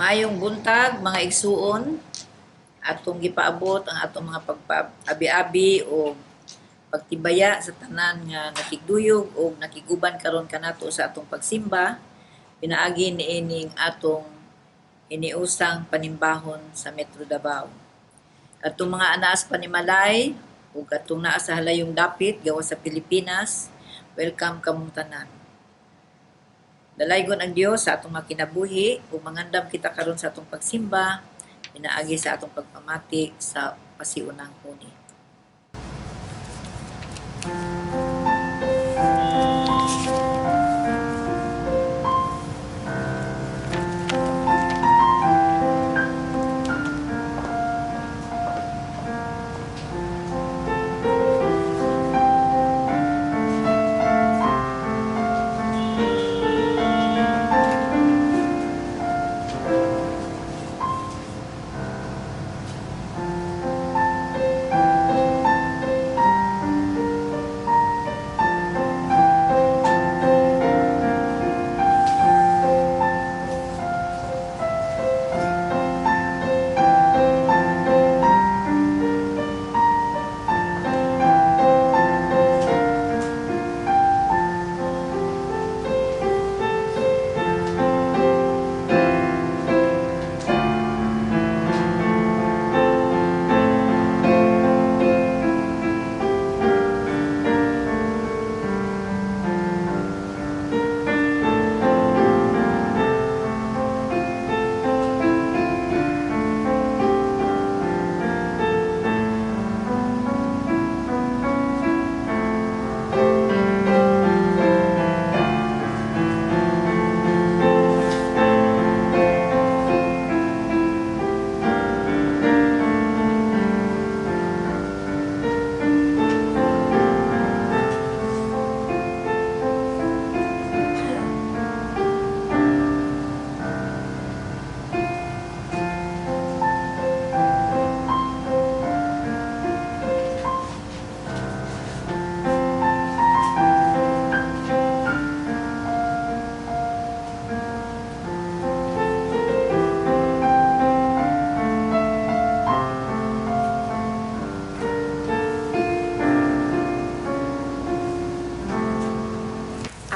Maayong buntag, mga igsuon, atong gipaabot ang atong mga pagpaabi-abi o pagtibaya sa tanan nga nakigduyog o nakiguban karon kanato sa atong pagsimba. Pinaagi niining atong Hiniusang Panimbahon sa Metro Davao. Atong mga anaas panimalay ug atong naa sa halayong dapit gawas sa Pilipinas, welcome kamong tanan. Dalaygon ang Dios sa atong makinabuhi ug mangandam kita karon sa atong pagsimba, pinaagi sa atong pagpamati sa pasiunang huni.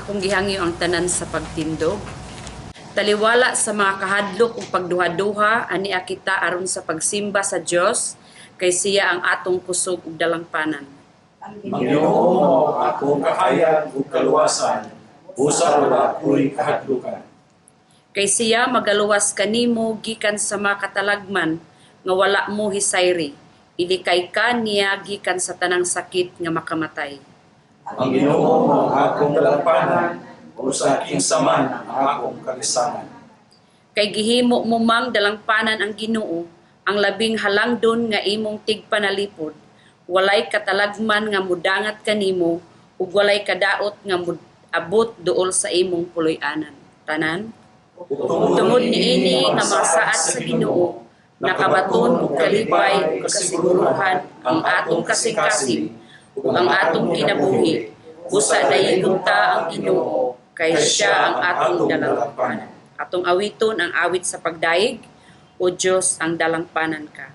Akong gihangyo ang tanan sa pagtindog. Taliwala sa mga kahadlok ug pagduha-duha ani kita aron sa pagsimba sa Dios kay siya ang atong kusog ug dalangpanan. Manginoo akong kahayan ug kaluwasan, busa wala ako'y kahadlukan. Kay siya magaluwas kanimo gikan sa mga katalagman nga wala mo hisayri. Ilikay ka niya gikan sa tanang sakit nga makamatay. Ang Ginoo ang akong dalangpanan, o sa aking saman ang akong kalisangan. Kay gihimo mo mang dalangpanan ang Ginoo, ang labing halangdon nga imong tigpanalipod, walay katalagman nga mudangat kanimo, ug walay kadaot nga abot duol sa imong puloy-anan. Tanan? Tungod niini nga masaad sa Ginoo, nakabaton ug kalipay ug kasiguruhan ang atong kasing-kasing, ug ang atong kinabuhi, busa dayon ta ang Ginoo, kay siya ang atong dalangpanan. Atong awiton ang awit sa pagdaig, o Dios ang dalangpanan ka.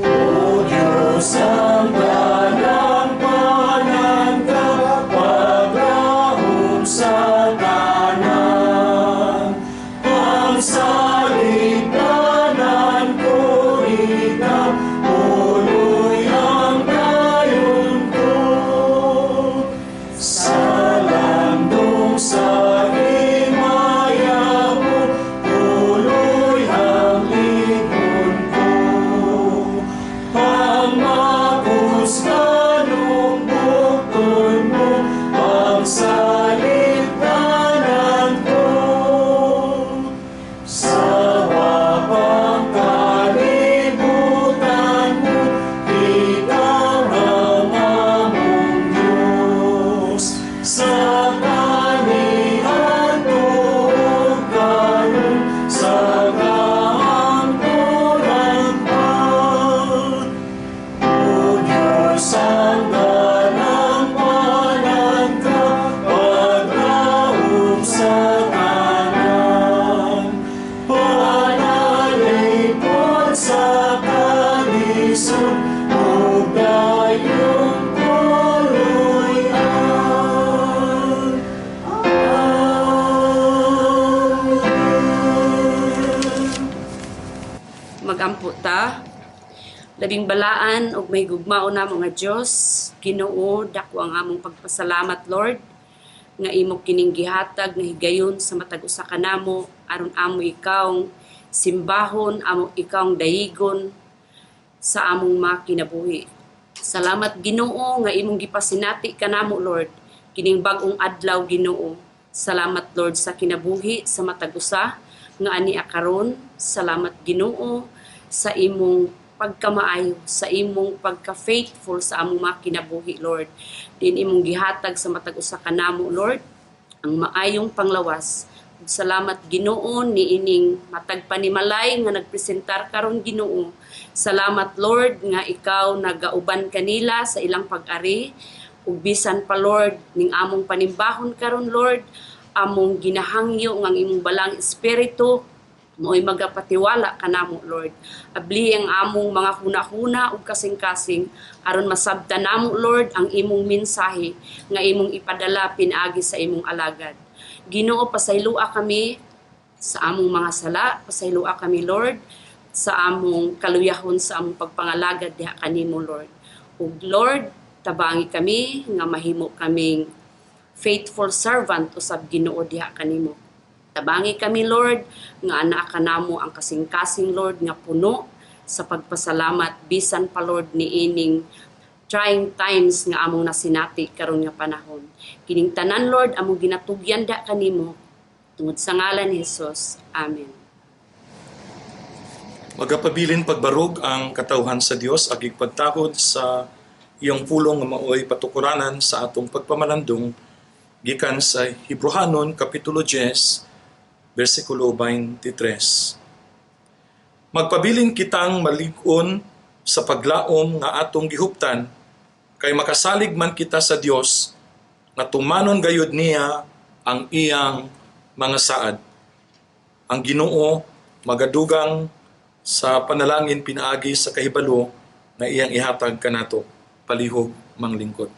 O Diyos ang dalangpanan ka, Paglaum sa tanan. Ang salig tanan ko ikaw, tuloy ang dayon ko. Sa landong sa himaya mo, tuloy ang likod ko. Ang makusganong bukod mo, ang salig tanan ko. Sa wapang kalibutan mo, ikaw ang among Diyos. Sa kanihan tuog karon, sa kaangkuran pa. labing balaan ug may gugmao na mga Dios, Ginoo, dako ang among pagpasalamat Lord nga imo kining gihatag nga higayon sa matag usa ka namo aron amo ikaw simbahon, amo ikaw dayigon sa among mga kinabuhi. Salamat Ginoo nga imong gipasinati kanamo Lord kining bag-ong adlaw Ginoo. Salamat Lord sa kinabuhi sa matag usa nga ani karon. Salamat Ginoo sa imong pagkamaayo, sa imong pagka-faithful sa among mga kinabuhi Lord. Din imong gihatag sa matag usa ka namo Lord ang maayong panglawas. Salamat Ginoo ni ining matag panimalay nga nagpresentar karon Ginoo. Salamat Lord nga ikaw nagauban kanila sa ilang pag-ari ug bisan pa Lord ning among panimbahon karon Lord, among ginahangyo ng imong balang espiritu mo'y magapatiwala kanamo Lord. Abli ang among mga hunahuna ug kasing-kasing aron masabtan namo Lord ang imong mensahe nga imong ipadala pinaagi sa imong alagad. Ginoo, pasaylua kami sa among mga sala, pasaylua kami Lord sa among kaluyahon sa among pagpangalagad diha kanimo Lord. Ug Lord, tabangi kami nga mahimo kaming faithful servant usab Ginoo diha kanimo. Tabangi kami Lord nga anak kanamo ang kasing-kasing Lord nga puno sa pagpasalamat bisan pa Lord ni ining trying times nga among nasinati karon nga panahon. Kining tanan Lord among ginatugyan da kanimo tungod sa ngalan ni Jesus. Amen. Magapabilin pagbarog ang katawhan sa Dios agig pagtakod sa iyong pulong nga maoy patukuranan sa atong pagpamalandong gikan sa Hebrehanon kapitulo 10 versikulo 23. Magpabilin kitang malig-on sa paglaom nga atong gihuptan kay makasalig man kita sa Dios nga tumanon gayud niya ang iyang mga saad. Ang Ginoo magadugang sa panalangin pinaagi sa kahibalo na iyang ihatag kanato palihog manglingkod.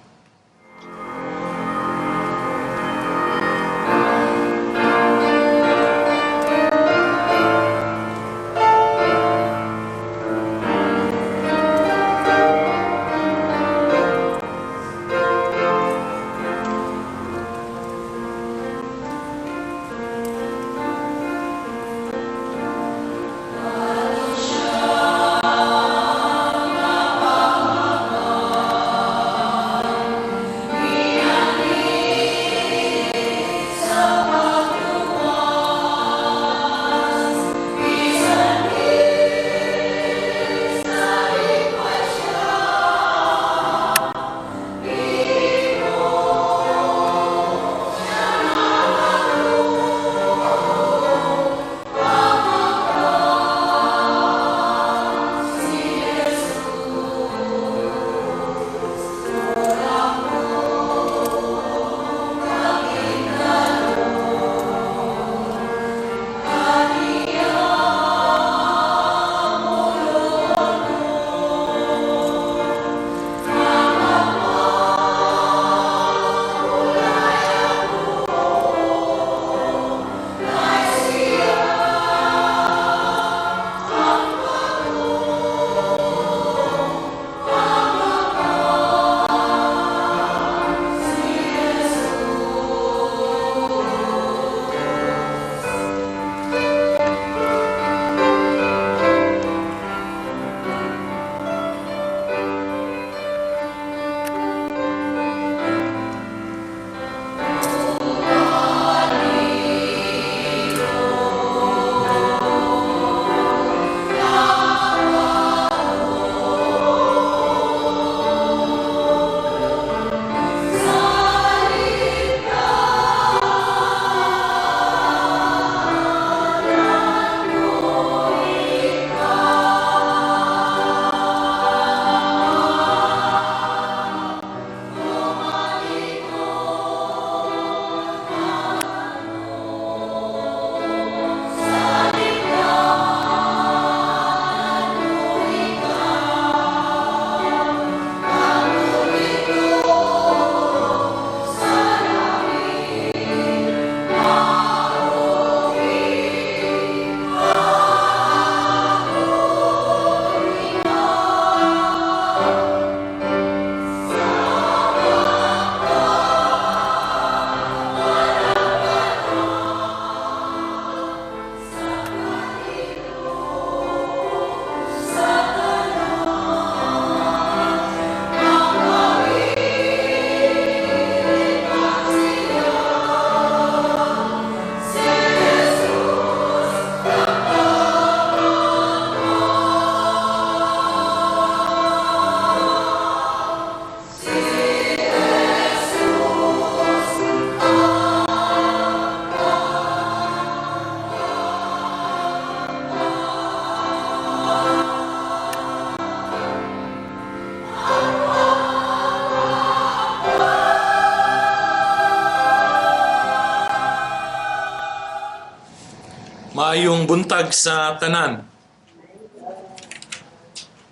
Maayong buntag sa tanan.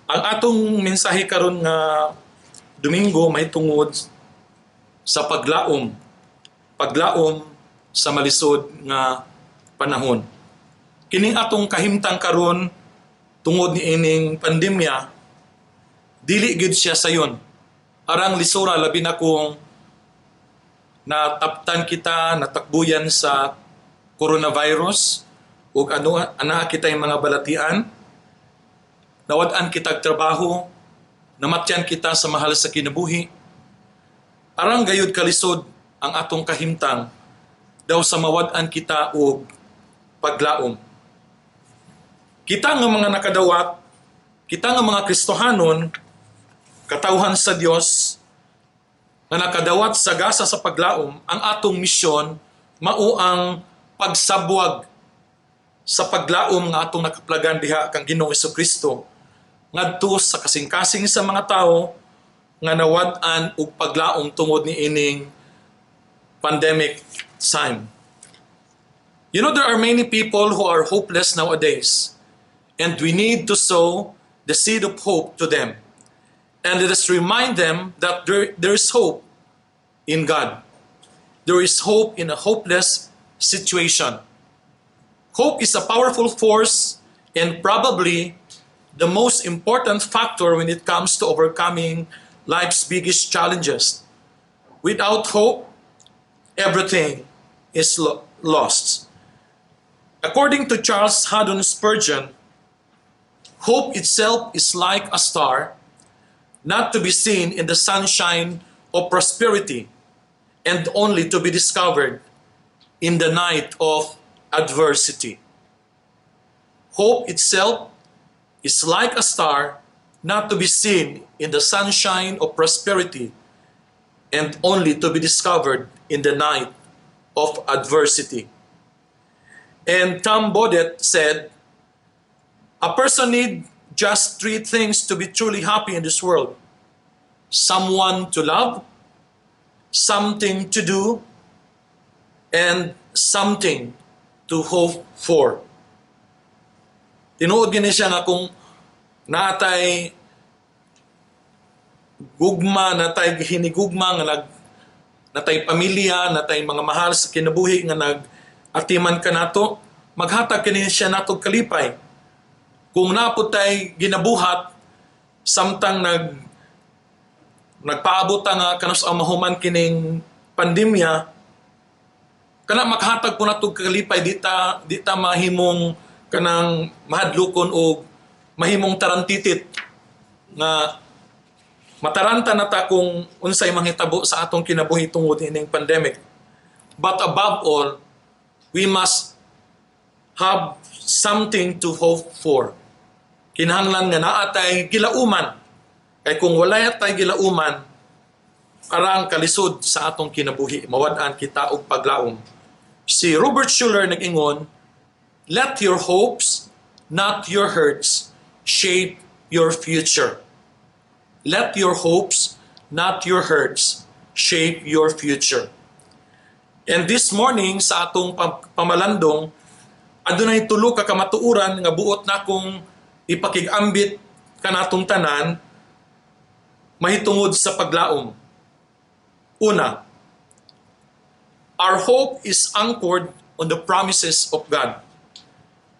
Ang atong mensahe karon nga Domingo may tungod sa paglaom. Paglaom sa malisod nga panahon. Kining atong kahimtang karon tungod ni ining pandemya, dili gid siya sayon. Arang lisura labi na kung nataptan kita, natakbuyan sa coronavirus, ug ana kitay mga balatian, nawad-an kitag trabaho, namatyan kita sa mahal sa kinabuhi. Arang gayud kalisod ang atong kahimtang daw sa mawad-an kita og paglaom. Kita nga mga nakadawat, kita nga mga Kristohanon, katawhan sa Dios, nga nakadawat sa gasa sa paglaom, ang atong misyon mao ang pagsabwag sa paglaom nga atong nakaplagan diha kang Ginoong Jesucristo ngadto sa kasing-kasing sa mga tao nga nawad-an og paglaom tungod ni ining pandemic time. You know, there are many people who are hopeless nowadays, and we need to sow the seed of hope to them. And let us remind them that there is hope in God. There is hope in a hopeless situation. Hope is a powerful force and probably the most important factor when it comes to overcoming life's biggest challenges. Without hope, everything is lost. According to Charles Haddon Spurgeon, hope itself is like a star, not to be seen in the sunshine of prosperity, and only to be discovered in the night of adversity. Hope itself is like a star, not to be seen in the sunshine of prosperity, and only to be discovered in the night of adversity. And Tom Bodett said, a person needs just three things to be truly happy in this world: someone to love, something to do, and something to hope for. Tinuod gini siya nga kung natay gugma, natay hinigugma nga natay pamilya, natay mga mahal sa kinabuhi nga nag-atiman ka nato, maghatag kini siya natog kalipay. Kung naputay ginabuhat samtang nagpaabot nga kanus ang mahuman kining pandemya, kana maghatag po natog kalipay dita mahimong kanang mahadlokon o mahimong tarantitit nga mataranta nata kung unsay manghitabo sa atong kinabuhi tungod ining pandemic. But above all, we must have something to hope for. Kinahanglan nga naa tay gilauman. Kay kung wala tay gilauman, karang kalisod sa atong kinabuhi, mawad-an kita og paglaom. Si Robert Schuller nag-ingon, let your hopes, not your hurts, shape your future. Let your hopes, not your hurts, shape your future. And this morning, sa atong pamalandong, adunay tulo ka kamatuuran nga buot na kong ipakigambit kanatong tanan, mahitungod sa paglaom. Una, our hope is anchored on the promises of God.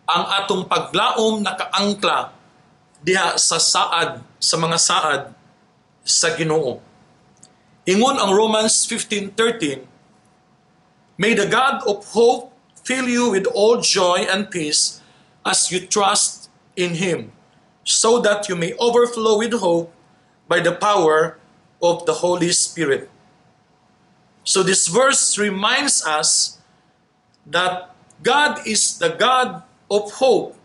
Ang atong paglaom nakaangkla diha sa mga saad sa Ginoo. Ingon ang Romans 15:13, may the God of hope fill you with all joy and peace as you trust in Him, so that you may overflow with hope by the power of the Holy Spirit. So this verse reminds us that God is the God of hope.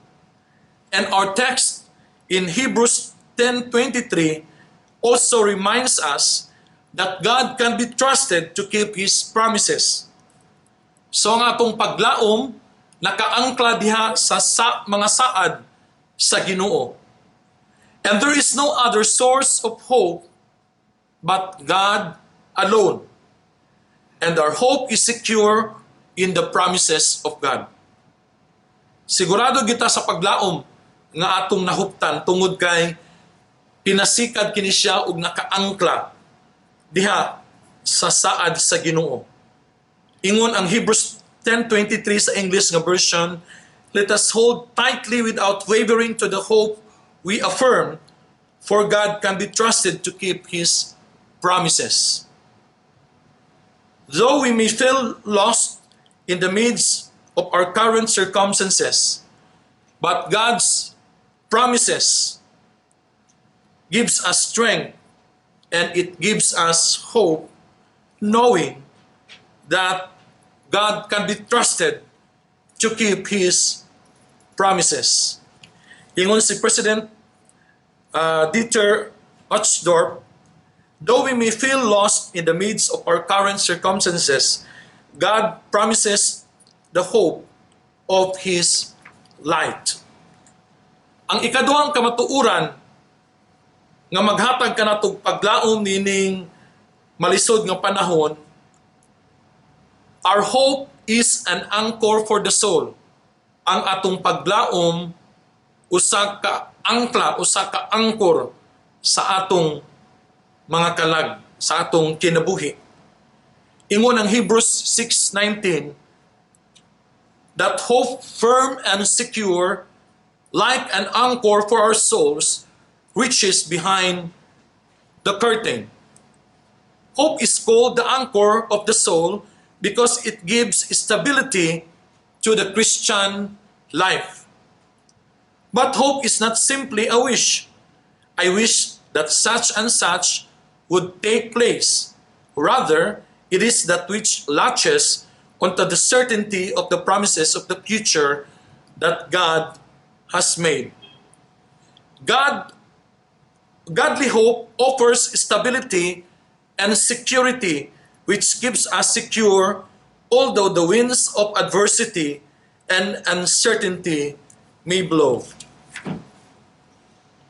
And our text in Hebrews 10:23 also reminds us that God can be trusted to keep His promises. So ang atong paglaom, nakaangkla diha sa mga saad sa Ginoo. And there is no other source of hope but God alone. And our hope is secure in the promises of God. Sigurado kita sa paglaom nga atong nahuptan tungod kay pinasikad kini siya ug nakaangkla diha sa saad sa Ginoo. Ingon ang Hebrews 10:23 sa English nga version, "Let us hold tightly without wavering to the hope we affirm, for God can be trusted to keep His promises." Though we may feel lost in the midst of our current circumstances, but God's promises gives us strength and it gives us hope, knowing that God can be trusted to keep His promises. Ingon si President Dieter Uchtdorf, "Though we may feel lost in the midst of our current circumstances, God promises the hope of His light." Ang ikaduhang kamatuuran nga maghatag ka natong paglaom nining malisod nga panahon, our hope is an anchor for the soul. Ang atong paglaom usa ka angkla, usa ka angkor sa atong mga kalag, sa atong kinabuhi. Ingon ang Hebrews 6:19, "That hope firm and secure, like an anchor for our souls, reaches behind the curtain." Hope is called the anchor of the soul because it gives stability to the Christian life. But hope is not simply a wish. I wish that such and such would take place. Rather, it is that which latches onto the certainty of the promises of the future that God has made. Godly hope offers stability and security, which keeps us secure although the winds of adversity and uncertainty may blow.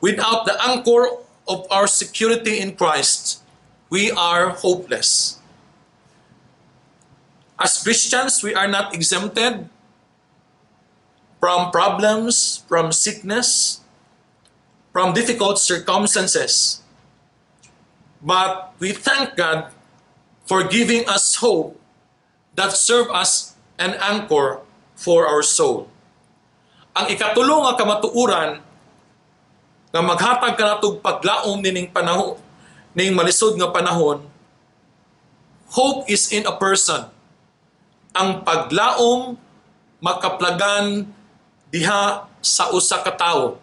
Without the anchor of our security in Christ, we are hopeless. As Christians, we are not exempted from problems, from sickness, from difficult circumstances. But we thank God for giving us hope that serve as an anchor for our soul. Ang ikatulo nga kamatuuran nga maghatag ka natong paglaom nining panahon, ning malisod nga panahon, hope is in a person. Ang paglaom makaplagan diha sa usa ka tawo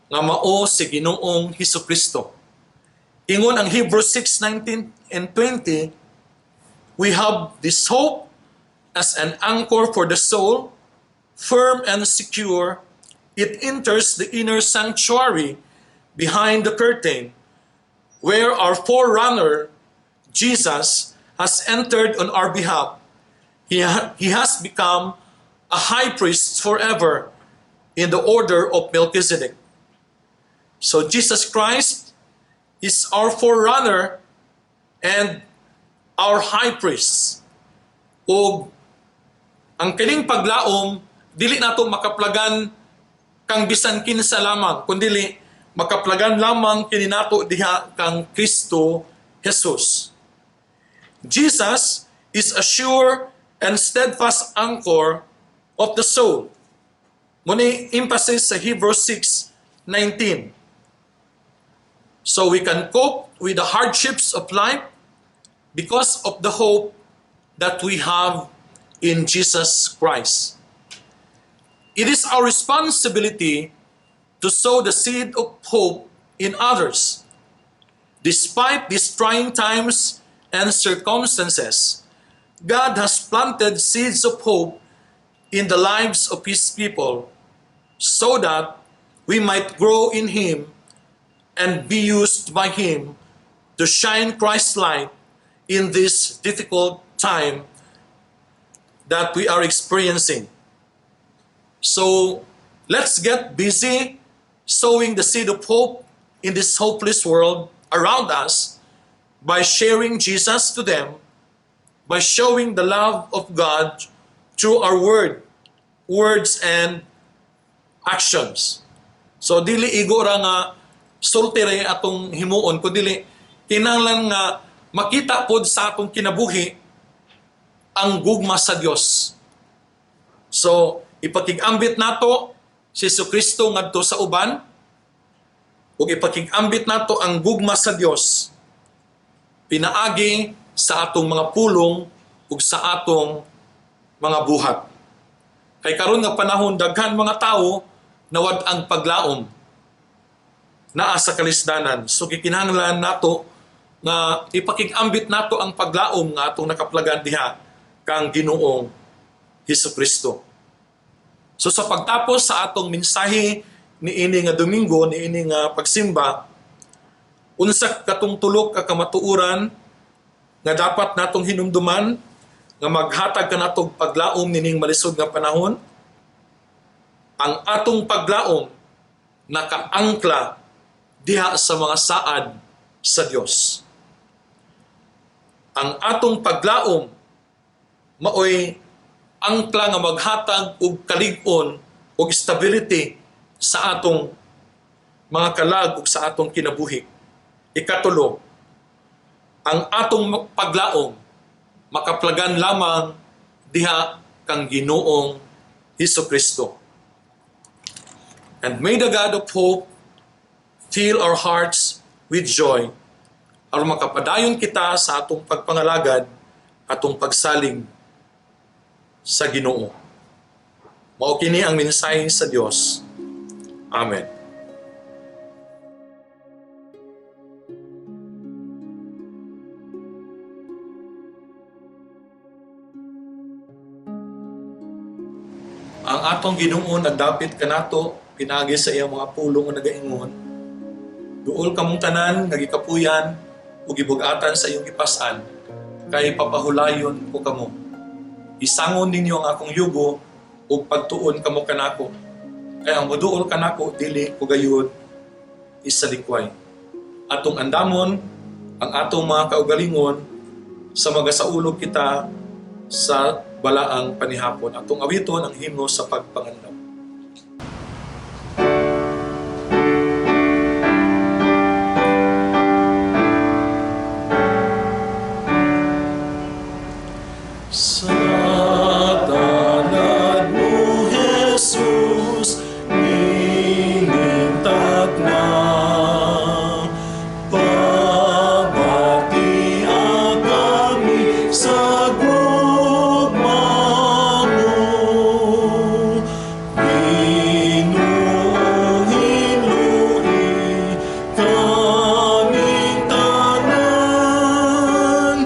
nga mao si Ginoong Hesukristo. Ingon ang Hebrews 6:19 and 20, we have this hope as an anchor for the soul, firm and secure. It enters the inner sanctuary behind the curtain, where our forerunner, Jesus, has entered on our behalf. He has become a high priest forever in the order of Melchizedek. So Jesus Christ is our forerunner and our high priest. O ang kining paglaom, dili nato makaplagan kang bisan kinsa lamang, kundi makaplagan lamang kini nato diha kang Kristo Jesus. Jesus is a sure and steadfast anchor of the soul. Muna emphasis sa Hebrews 6:19. So we can cope with the hardships of life because of the hope that we have in Jesus Christ. It is our responsibility to sow the seed of hope in others. Despite these trying times and circumstances, God has planted seeds of hope in the lives of His people so that we might grow in Him and be used by Him to shine Christ's light in this difficult time that we are experiencing. So let's get busy sowing the seed of hope in this hopeless world around us by sharing Jesus to them, by showing the love of God through our word words and actions. So dili igo ra nga sultire atong himuon, ko dili kinahanglan nga makita pod sa atong kinabuhi ang gugma sa Dios. So ipakig-ambit nato si Kristo ngadto sa uban, ug ipakig-ambit nato ang gugma sa Dios pinaagi sa atong mga pulong ug sa atong mga buhat. Kay karon nga panahon daghan mga tawo nawad ang paglaom naa sa kalisdanan. So gikinahanglan nato nga ipakig-ambit nato ang paglaom nga atong nakaplagan diha kang Ginoong Hesukristo. So sa pagtapos sa atong mensahe niini nga Domingo, niini nga pagsimba, unsa katong tulok ka kamatuoran nga dapat natong hinumduman nga maghatag ka natong paglaom nining malisod nga panahon. Ang atong paglaom nakaangkla diha sa mga saad sa Dios. Ang atong paglaom maoy angkla nga maghatag og kalig-on og stability sa atong mga kalag ug sa atong kinabuhi. Ikatulo, ang atong paglaom makaplagan lamang diha kang Ginoong Hesukristo. And may the God of hope fill our hearts with joy aron makapadayon kita sa atong pagpangalagad, atong pagsalig sa Ginoo. Mao kini ang mensahe sa Dios. Amen. Ang atong Ginoo nagdapit kanato pinagi sa iyang mga pulong nga nagaingon. Duol kamong tanan nga gikapuyan ug gibug-atan sa iyong gipas-an kay papahulayon ko kamo. Isangon ninyo ang akong yugo ug pagtuon kamo kanako. Kay ang moduol kanako dili ko gayud isalikway. Atong andamon ang atong mga kaugalingon sa magasaulog kita sa balaang panihapon. Atong awiton ang himno sa pagpanganlaw. Sa Talad Mo Jesus, ninintag na pabatian kami sa gugma mo. Ginoong hinlui kaming tanan,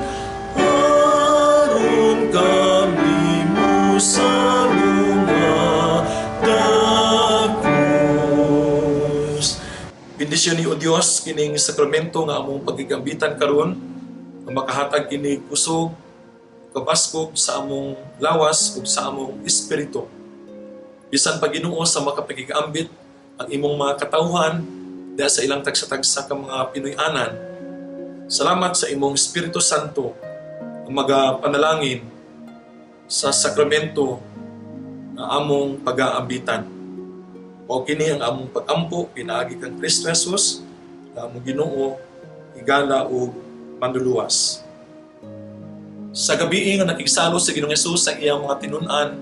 aron kami mo sa mga dagos. Bendisyon ni O Dios kining sakramento nga among pagigambitan karon, nga makahatag kini kusog, kabaskog sa among lawas ug sa among espiritu. Bisan pa Ginoo sa makapagigambit ang imong mga katawhan dahil sa ilang tagsa-tagsa ka mga Pinoy-anan. Salamat sa imong Espiritu Santo ang magapanalangin sa sakramento na among pag-aambitan. O kini ang among pag-ampo pinaagi kang Kristo Jesus na among Ginoo, higala ug Manluluwas. Sa gabi nga nakigsalo sa Ginoong Hesus sa iyang mga tinun-an,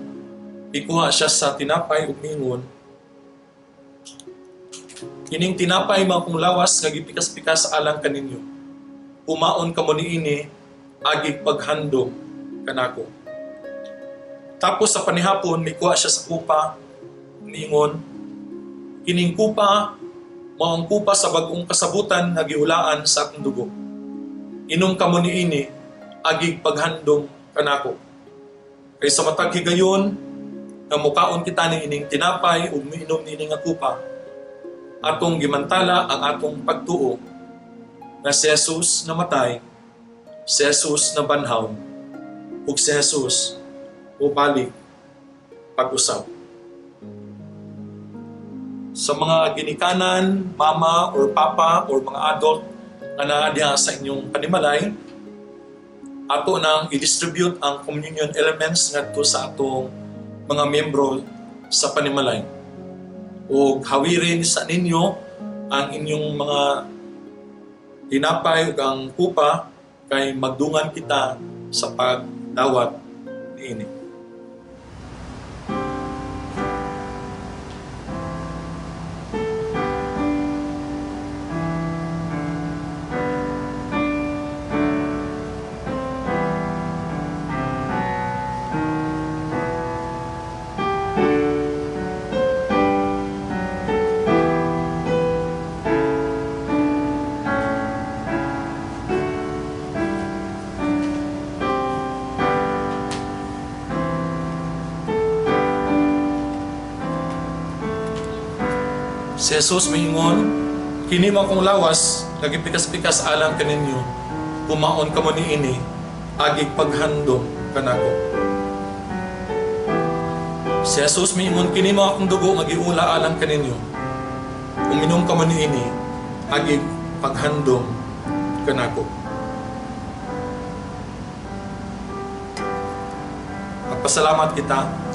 ikuha siya sa tinapay ug mingon, kining tinapay mga kong lawas nga gipikas-pikas sa alang kaninyo. Pumaon kamo niini agig paghandom kanako. Tapos sa panihapon mikuha siya sa kupa, ningon, kining kupa mao ang kupa sa bag-ong kasabutan nga gihulaan sa akong dugo. Inom kamo niini agig paghandom kanako. Kay sa matag higayon nga mukaon kita ning ining tinapay ug miinom niini nga kupa, atong gimantala ang atong pagtuo na si Jesus namatay, si Jesus na banhaw, ug si Jesus ubalik pag-usab. Sa mga ginikanan, mama or papa or mga adult na naadiha sa inyong panimalay, ato nang i-distribute ang communion elements ngadto sa atong mga miyembro sa panimalay. O hawirin sa ninyo ang inyong mga tinapay ug ang kupa kay magdungan kita sa pagdawat niini. Si Jesus miingon, kini man kong lawas, nagipikas-pikas alang kaninyo, kumaon kamo niini, agig paghandom kanako. Si Jesus miingon, kini man akong dugo, magiula alang kaninyo, uminom kamo niini, agig paghandom kanako. Magpasalamat kita.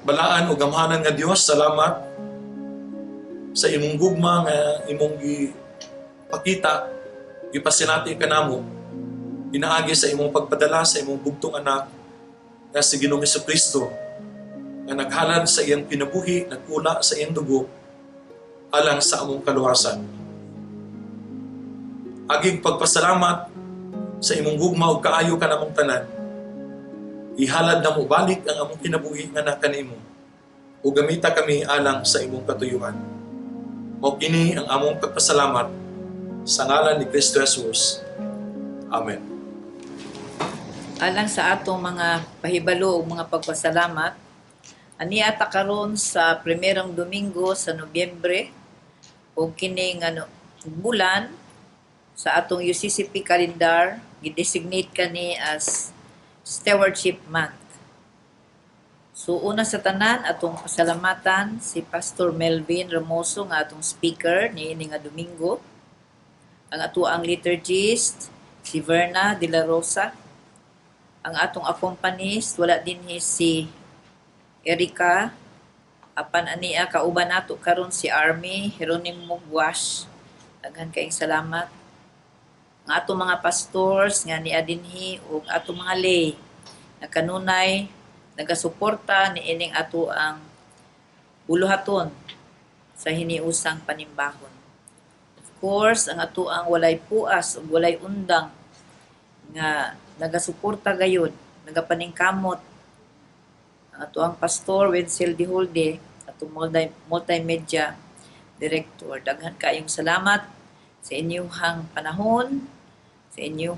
Balaan o gamhanan nga Dios, salamat sa imong gugma nga imong gipakita, gipasinati ka namo, pinaagi sa imong pagpadala sa imong bugtong anak nga si Ginoong Jesucristo nga naghalad sa iyang kinabuhi, nagkula sa iyang dugo alang sa among kaluwasan. Aging pagpasalamat sa imong gugma o kaayo ka namong tanan, ihalad na mo balik ang among kinabuhi nga nakanimo o gamita kami alang sa imong katuyuan. Mao kini ang among pagpasalamat sa ngalan ni Kristo Jesus. Amen. Alang sa atong mga pahibalo o mga pagpasalamat, aniata karon sa primerong Domingo sa Nobyembre o kining bulan sa atong UCCP calendar, gidesignate kani as Stewardship Month. So una sa tanan atong pasalamatan si Pastor Melvin Ramoso nga atong speaker niini nga Domingo. Ang atuang liturgist si Verna, Dela, Rosa. Ang atong accompanist wala dinhi si Erika. Apan ania kauban nato karon si Armi, Geronimo-Guasch. Daghan kaayong salamat. Ang atong mga pastors nga niadinhi ug atong mga lay na kanunay nagasuporta niining ato ang buluhaton sa Hiniusang Panimbahon. Of course, ang ato ang walay puas ug walay undang nga nagasuporta gayud, nagapaningkamot ang ato ang pastor Wenzyl Dejolde, atong multimedia director. Daghan kaayong salamat sa inyong panahon, sa inyong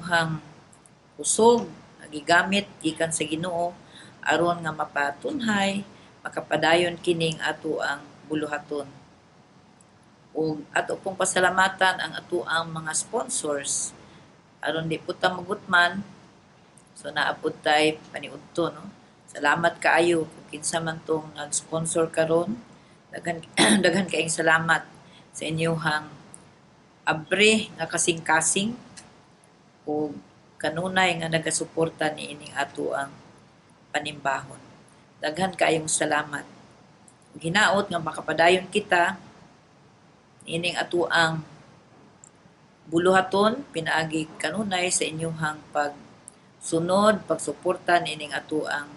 usog, gigamit gikan sa Ginoo aron nga mapatunhay, makapadayon kining ato ang buluhaton. Ug ato pong pasalamatan ang ato ang mga sponsors aron di puta magutman, so naapod tay paniudto, no? Salamat kaayo kung kinsa man tong nag-sponsor karon. Daghan kaayong salamat sa inyong abre nga kasing-kasing o kanunay nga nagasuporta ni ining ato ang panimbahon. Daghan kaayong salamat. Ginaot nga makapadayon kita ining ato ang buluhaton pinaagi kanunay sa inyong pagsunod, pagsuporta niining ato ang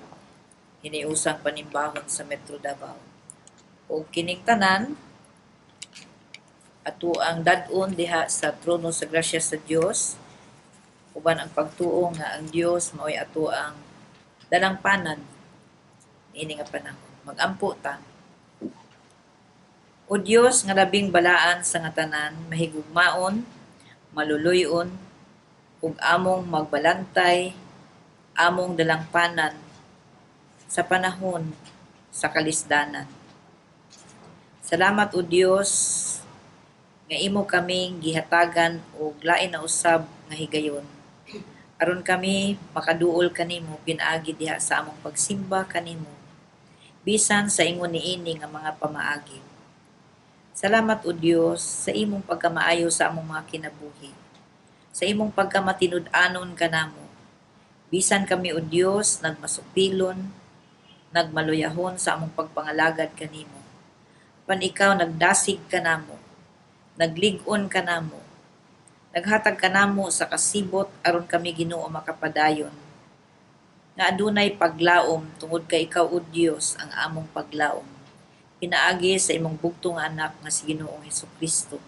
Hiniusang Panimbahon sa Metro Davao. O kining tanan ato ang dad-on diha sa trono sa grasya sa Dios, uban ang pagtuo nga ang Dios mao'y ato ang dalangpanan ini nga panahon. Magampo ta. O Dios nga labing balaan sa nga tanan, mahigugmaon, maluluyon, ug among magbalantay, among dalangpanan sa panahon sa kalisdanan. Salamat o Dios nga imo kaming gihatagan og lain na usab nga higayon. Aron kami makaduol kanimo pinaagi diha sa among pagsimba kanimo bisan sa ingon niini nga mga pamaagi. Salamat o Dios sa imong pagkamaayo sa among mga kinabuhi. Sa imong pagkamatinud-anon kanamo Bisan kami o Dios nagmasupilon, nagmaluyahon sa among pagpangalagad kanimo. Pan ikaw nagdasig kanamo, naglig-on kanamo, naghatag kanamo sa kasibot aron kami Ginoo makapadayon. Nga adunay paglaom tungod kay ikaw o Dios ang among paglaom. Pinaagi sa imong bugtong anak nga si Ginoong Hesukristo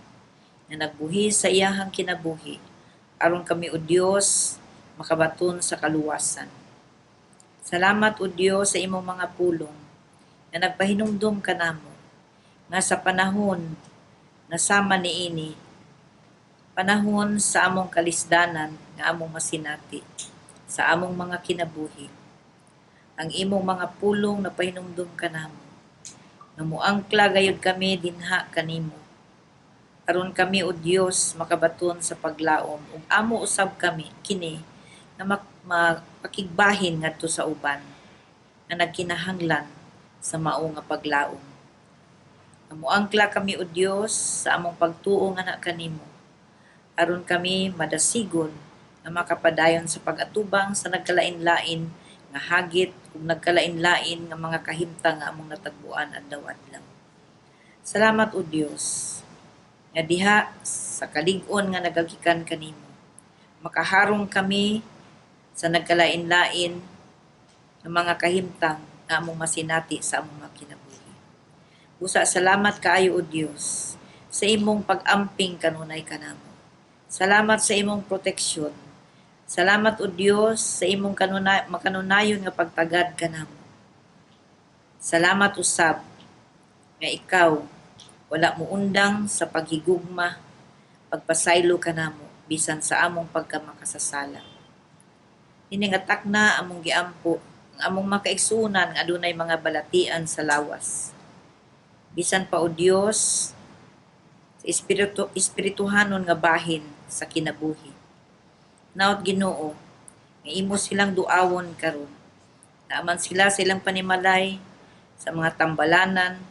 na nagbuhi sa iyahang kinabuhi aron kami o Dios makabaton sa kaluwasan. Salamat o Dios sa imong mga pulong na nagpahinumdum kanamo nga sa panahon nga sama niini, panahon sa among kalisdanan nga among masinati sa among mga kinabuhi. Ang imong mga pulong na pahinumdum kanamo nga moangkla gayud kami dinha kanimo aron kami o Dios makabaton sa paglaom ug amo usab kami kini na mapakigbahin ngadto sa uban nga nagkinahanglan sa mao nga paglaom. Nga moangkla kami o Dios sa among pagtuo nga na kanimo aron kami madasigon na makapadayon sa pag-atubang sa nagkalain-lain nga hagit ug nagkalain-lain nga mga kahimtang nga among natagpuan adlaw-adlaw. Salamat o Dios nga diha sa kalig-on nga nagagikan kanimo makaharong kami sa nagkalain-lain ng mga kahimtang nga among masinati sa among mga kinabuhi. Busa salamat kaayo o Dios sa imong pag-amping kanunay kanamo. Salamat sa imong proteksyon. Salamat o Dios sa imong makanunayon nga pagtagad kanamo. Salamat usab nga ikaw wala mo undang sa paghigugma, pagpasaylo kanamo bisan sa among pagkamakasasala. Ining atak na among giampo, ang among makaigsunan nga adunay mga balatian sa lawas. Bisan pa o Dios sa espirituhanon nga bahin sa kinabuhi. Naot Ginoo, nga imo silang duawon karon. Naaman sila sa ilang panimalay sa mga tambalanan.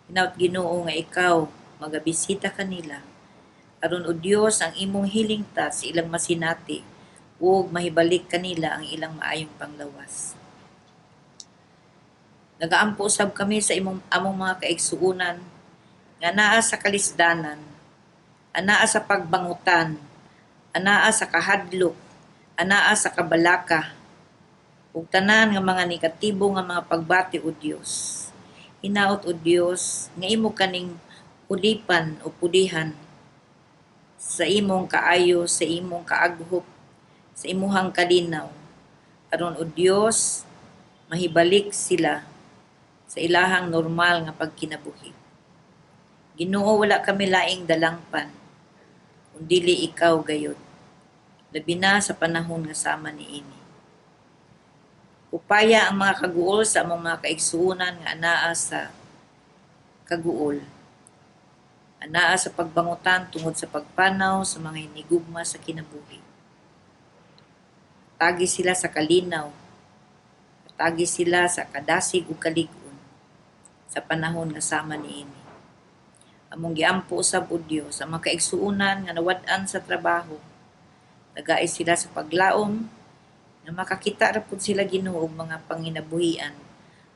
Naot Ginoo nga ikaw magabisita kanila. Aron o Dios ang imong hilingta sa ilang masinati ug mahibalik kanila ang ilang maayong panglawas. Nagaampo usab kami sa among mga kaigsuonan nga naa sa kalisdanan, anaa sa pagbangutan, anaa sa kahadlok, anaa sa kabalaka, ug tanan nga mga negatibo nga mga pagbati o Dios. Hinaot o Dios nga imo kaning ulipan o pudihan sa imong kaayo, sa imong kaaghop, sa imuhang kalinaw. Aron o Dios mahibalik sila sa ilahang normal nga pagkinabuhi. Ginoo wala kami laing dalangpan, kundili ikaw gayud. Labi na sa panahon nga sama niini. Upaya ang mga kaguol sa among mga kaigsuonan nga anaa sa kaguol. Anaa sa pagbangutan tungod sa pagpanaw sa mga hinigugma sa kinabuhi. Tagi sila sa kalinaw. Tagi sila sa kadasig ug kalig-on sa panahon nga sama niini. Among giampo usab o Dios ang mga kaigsuonan nga nawad-an sa trabaho. Nagaay sila sa paglaom na makakita ra pud sila Ginoo og mga panginabuhian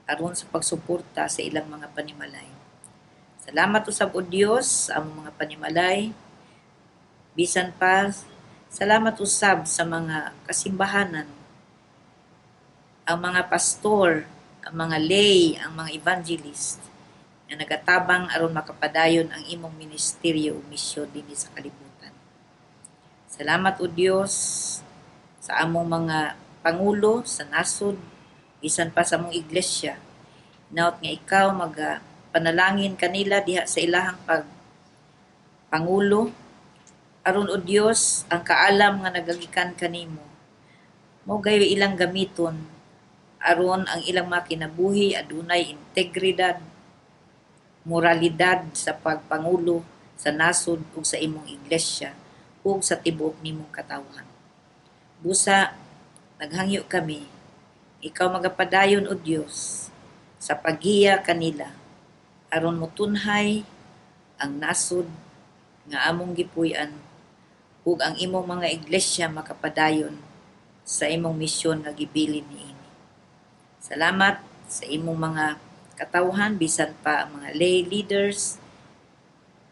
aron sa pagsuporta sa ilang mga panimalay. Salamat usab o Dios sa among mga panimalay. Bisan pa salamat usab sa mga kasimbahanan, ang mga pastor, ang mga lay, ang mga evangelist na nagatabang aron makapadayon ang imong ministeryo o misyon dinhi sa kalibutan. Salamat o Dios sa among mga pangulo sa nasod, bisan pa sa among iglesia. Naot nga ikaw panalangin kanila diha sa ilahang pangulo aron o Dios ang kaalam nga nagagikan kanimo. Mao gayo ilang gamiton aron ang ilang mga kinabuhi adunay integridad, moralidad sa pagpangulo sa nasod ug sa imong iglesia ug sa tibuok nimong katawhan. Busa, naghangyo kami, ikaw magapadayon o Dios sa paghiya kanila aron motunhay ang nasod nga among gipuy-an ug ang imong mga iglesia makapadayon sa imong misyon nga gibilin niini. Salamat sa imong mga katawhan, bisan pa ang mga lay leaders,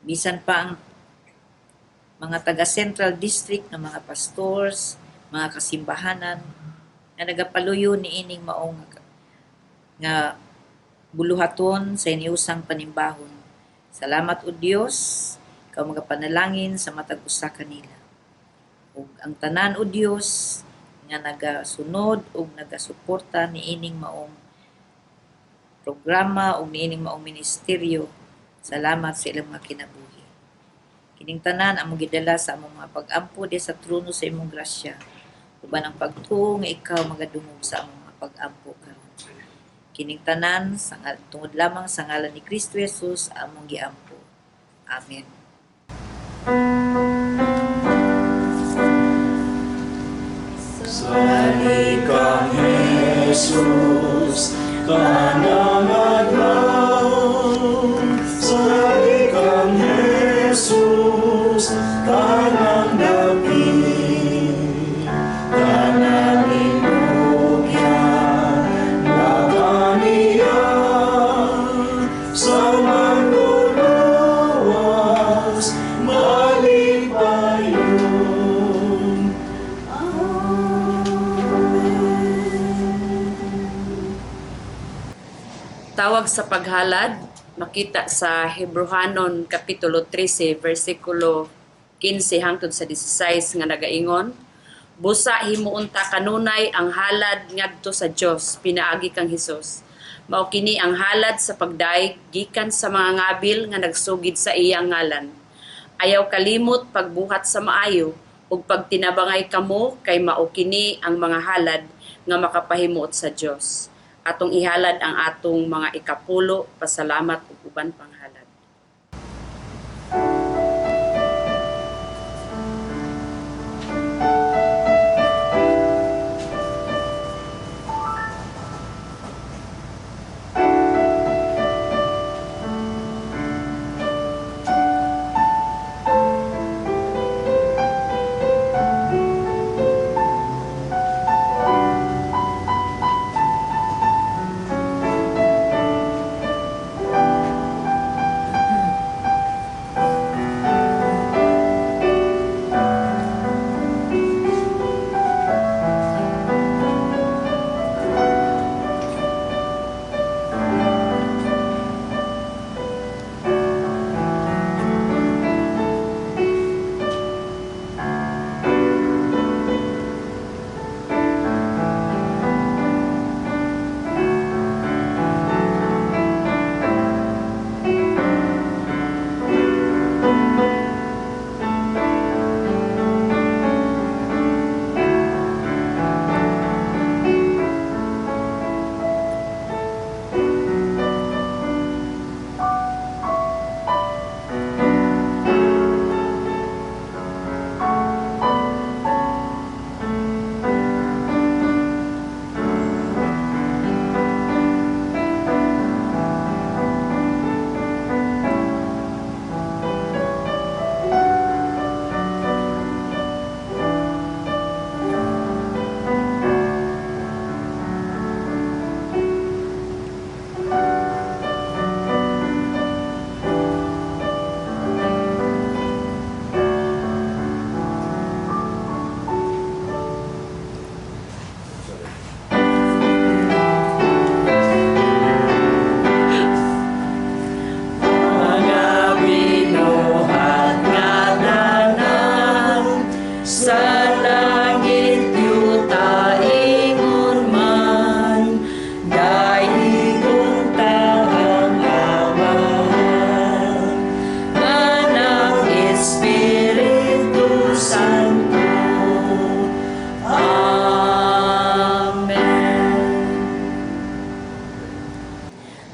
bisan pa ang mga taga Central District na mga pastors, mga kasimbahanan na nagapaluyo niining maong nga buluhaton sa Hiniusang Panimbahon. Salamat o Dios, ikaw magapanalangin sa matag usa kanila. Ug ang tanan o Dios nga nagasunod ug nagasuporta niining maong programa ug niining maong ministeryo. Salamat sa ilang mga kinabuhi. Kining tanan among gidala sa among mga pag-ampo di sa trono sa imong grasya. Uban ang pagtuo nga ikaw magadungog sa among mga pag-ampo karon. Kining tanan tungod lamang sa ngalan ni Kristo Jesus among giampo. Amen. Salig kang Jesus, kanang adlaw. Salig kang Jesus, kanang dapit. Kanang inugyan, nagania, sa Manluluwas, malipayon. Tawag sa paghalad, makita sa Hebrehanon Kapitulo 13, versikulo 15 hangtod sa 16 nga nagaingon, busa himuunta kanunay ang halad ngadto sa Dios pinaagi kang Hesus. Mao kini ang halad sa pagdaig gikan sa mga ngabil nga nagsugid sa iyang ngalan. Ayaw kalimot pagbuhat sa maayo ug pagtinabangay kamo kay mao kini ang mga halad nga makapahimuot sa Dios. Atong ihalad ang atong mga ikapulo, pasalamat ug uban pang halad.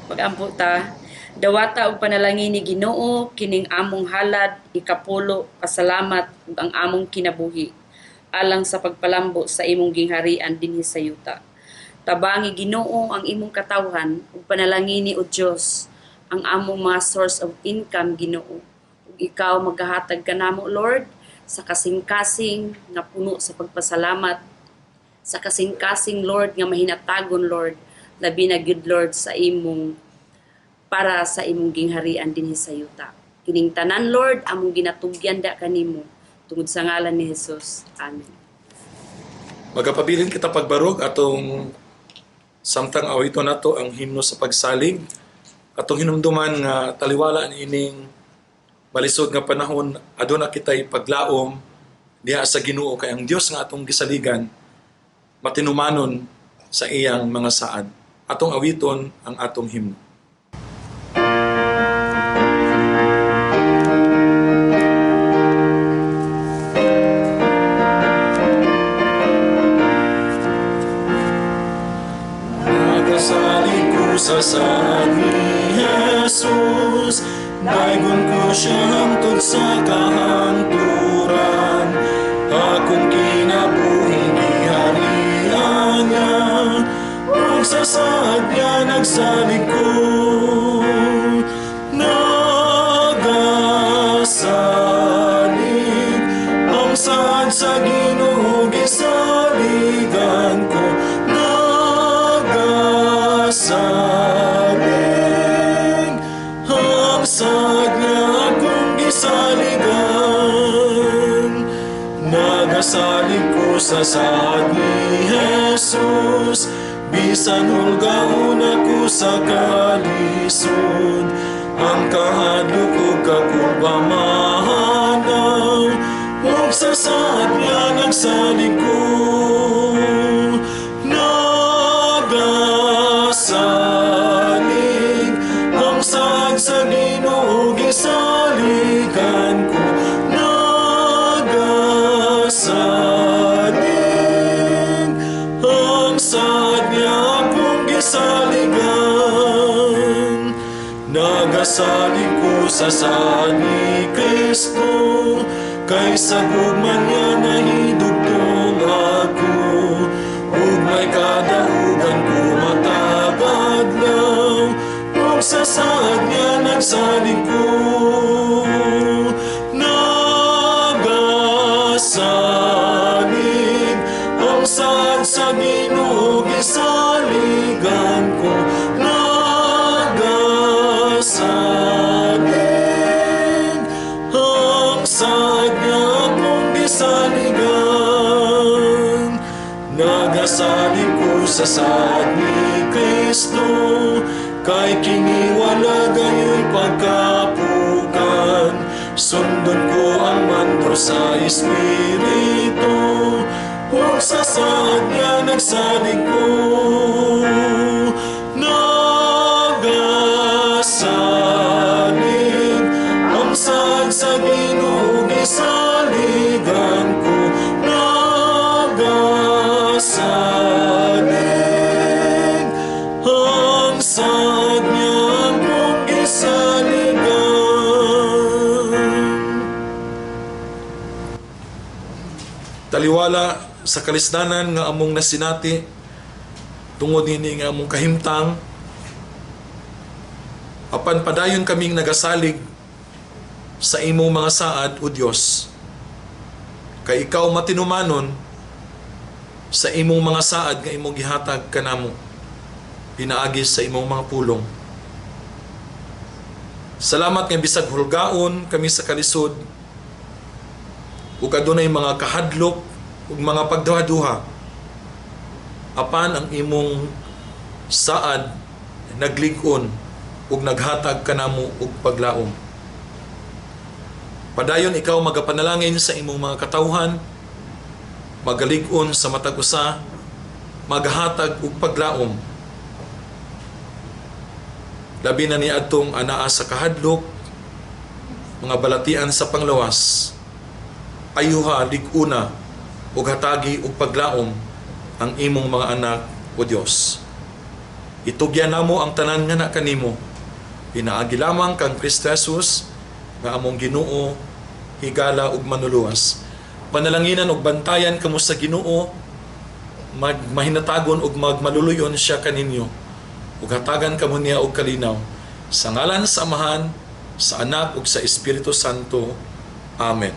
Pag-ampo ta, dawata og panalangin ni Ginoo kining among halad, ikapulo, pasalamat ug ang among kinabuhi alang sa pagpalambo sa imong gingharian dinhi sa yuta. Tabangi Ginoo ang imong katawhan ug panalangin o Dios ang among mga source of income Ginoo. Ug ikaw maghahatag kanamo Lord sa kasing-kasing nga puno sa pagpasalamat sa kasing-kasing Lord nga mahinatagon Lord, labi na gyud Lord sa imong para sa imong gingharian dinhi sa yuta. Kining tanan Lord among ginatugyan da kanimo tungod sa ngalan ni Jesus. Amen. Magapabilin kita pagbarog atong samtang awito nato ang himno sa pagsalig. Atong hinumduman nga taliwala ining malisod nga panahon aduna kitay paglaom diha sa Ginoo kay ang Dios nga atong gisaligan matinumanon sa iyang mga saad. Atong awiton ang atong himno. Nagasalig ko sa saad ni Jesus, daygon ko siya hangtod sa kahanturan, akong kinabuhing giharian niya, ug sa saad niya nagsalig ko. Nagasalig ang saad sa Ginoo, gisaligan ko. Nagasalig ang saad niya akong gisaligan. Nagasalig ko sa saad ni Jesus, bisan hulgaon ako sa kalisod, ang kahadlok ug kakurbamahanan, ug sa saad niya nagsalig ko. Nagasalig ang saad sa Ginoo, gisaligan ko. Nagasalig ang saad niya akong gisaligan. Nagasalig ko sa saad ni Kristo, kay sa gugman niya nahidugtong ako, ug may kadahugan ko matagad-law, ug sa saad niya nagsalig ko. Nagasalig ang saad sa Ginoo, gisaligan ko. Nagasalig ang saad niya akong gisaligan. Nagasalig ko sa saad ni Kristo, kay kini wala gayoy pagkapukan. Sundon ko ang mando sa Espiritu, ug sa saad niya nagsalig ko. Nagasalig ang saad sa Ginoo, gisaligan ko. Nagasalig ang saad niya akong gisaligan. Taliwala sa kalisdanan nga among nasinati tungod nini nga among kahimtang, apan padayon kaming nagasalig sa imong mga saad o Dios, kay ikaw matinumanon sa imong mga saad nga imong gihatag kanamo pinaagi sa imong mga pulong. Salamat nga bisag hulgaon kami sa kalisod ug adunay mga kahadlok ug mga pagduha-duha, apan ang imong saad naglig-on ug naghatag kanamo og paglaom. Padayon ikaw magapanalangin sa imong mga katawhan, magalig-on sa matag usa, maghatag og paglaom. Labi na ni adtong anaa sa kahadlok, mga balatian sa panglawas, ayuha lig-una ug hatagi og paglaom ang imong mga anak o Dios. Itugyan namo ang tanan nga na kanimo, pinaagi lamang kang Kristo Jesus nga among Ginoo, higala ug manluluwas. Panalanginan ug bantayan kamo sa Ginoo, mahinatagon ug magmaluluyon siya kaninyo, ug hatagan kamo niya og kalinaw. Sa ngalan sa Amahan, sa Anak ug sa Espiritu Santo. Amen.